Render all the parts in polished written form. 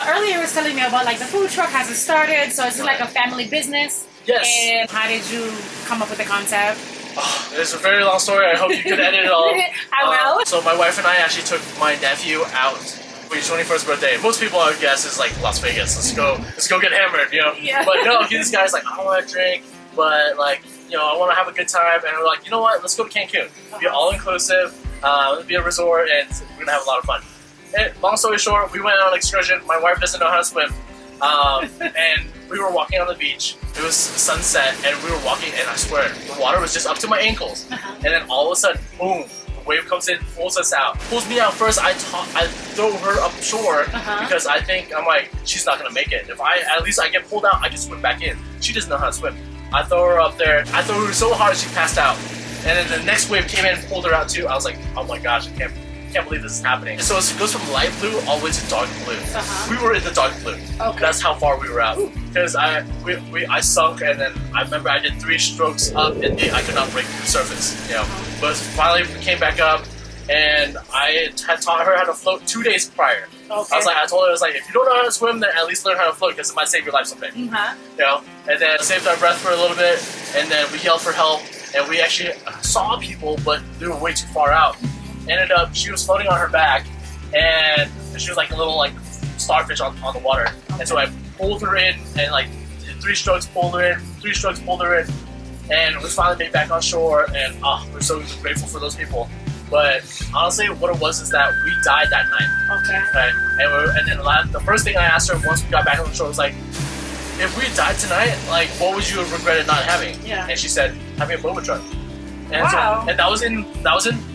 earlier you were telling me about like the food truck hasn't started, so it's like a family business. Yes. And how did you come up with the concept? Oh, it's a very long story. I hope you can edit it all. I will. So my wife and I actually took my nephew out for his 21st birthday. Most people, I would guess, is like Las Vegas. Let's go get hammered, you know? Yeah. But no, this guy's like, I don't want to drink, but like, you know, I want to have a good time. And we're like, you know what? Let's go to Cancun. It'll be all inclusive. It'll be a resort, and we're gonna have a lot of fun. And long story short, we went on an excursion. My wife doesn't know how to swim, and we were walking on the beach. It was sunset, and we were walking, and I swear, the water was just up to my ankles. And then all of a sudden, boom, the wave comes in, pulls us out. Pulls me out first, I throw her up shore because I think, I'm like, she's not gonna make it. If at least I get pulled out, I can swim back in. She doesn't know how to swim. I throw her up there. I threw her so hard, she passed out. And then the next wave came in and pulled her out too. I was like, oh my gosh, I can't believe this is happening. So it goes from light blue all the way to dark blue. We were in the dark blue. Okay. That's how far we were out. Because I sunk, and then I remember I did 3 strokes up, and I could not break the surface. You know, but finally we came back up, and I had taught her how to float 2 days prior. Okay. I told her, if you don't know how to swim, then at least learn how to float, because it might save your life someday. You know, and then saved our breath for a little bit, and then we yelled for help, and we actually saw people, but they were way too far out. Ended up, she was floating on her back, and she was like a little starfish on the water. And so I pulled her in, and did 3 strokes, pulled her in, 3 strokes, pulled her in, and we finally made back on shore. And we're so grateful for those people. But honestly, what it was is that we died that night. Okay. Right? And then the first thing I asked her once we got back on the shore was like, if we died tonight, what would you have regretted not having? Yeah. And she said, having a Boba truck. And wow. And that was in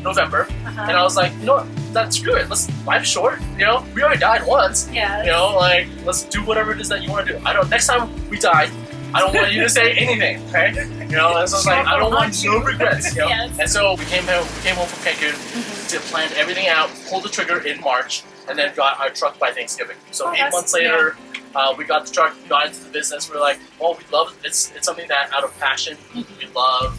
November. And I was like, you know what? Screw it. Life's short. You know, we already died once. Yeah. You know, let's do whatever it is that you want to do. Next time we die, I don't want you to say anything. Okay. You know, and so it's I don't want no regrets. You know. Yes. And so we came home from Cancun to plan everything out, pulled the trigger in March, and then got our truck by Thanksgiving. So 8 months later. We got the truck, got into the business. We're like, well, we love it. It's something that out of passion we love,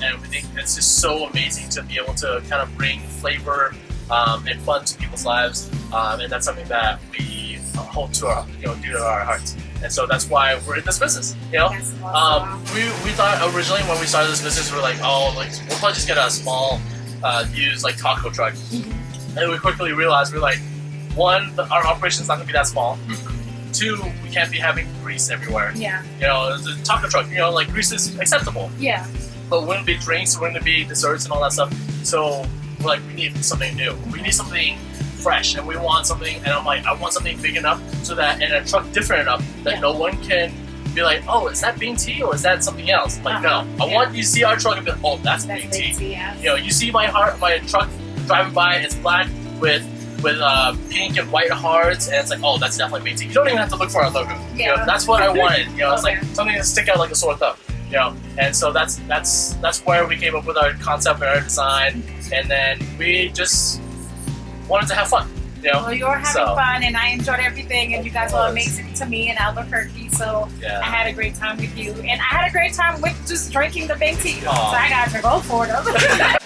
and we think it's just so amazing to be able to kind of bring flavor and fun to people's lives, and that's something that we hold to our, dear to our hearts. And so that's why we're in this business. You know, awesome. We thought originally when we started this business, we were like, we'll probably just get a small, used taco truck, and we quickly realized we're like, one, our operation's not gonna be that small. 2, we can't be having grease everywhere. Yeah. You know, the taco truck, grease is acceptable. Yeah. But it wouldn't be drinks, it wouldn't be desserts and all that stuff. So we're like, we need something new. We need something fresh, and we want something, and I'm like, I want something big enough so that, and a truck different enough that no one can be like, oh, is that bean tea or is that something else? No. I want you to see our truck and be like, oh, that's bean tea. Yes. You know, you see my truck driving by, it's black with pink and white hearts, and it's like, oh, that's definitely bean tea. You don't even have to look for our logo. Yeah. You know, that's what I wanted. You know, it's like something to stick out like a sore thumb. You know, and so that's where we came up with our concept and our design, and then we just wanted to have fun. You know? Well, you're having fun, and I enjoyed everything, and you guys were amazing to me in Albuquerque. So I had a great time with you, and I had a great time with just drinking the bean tea. So I got to go for it.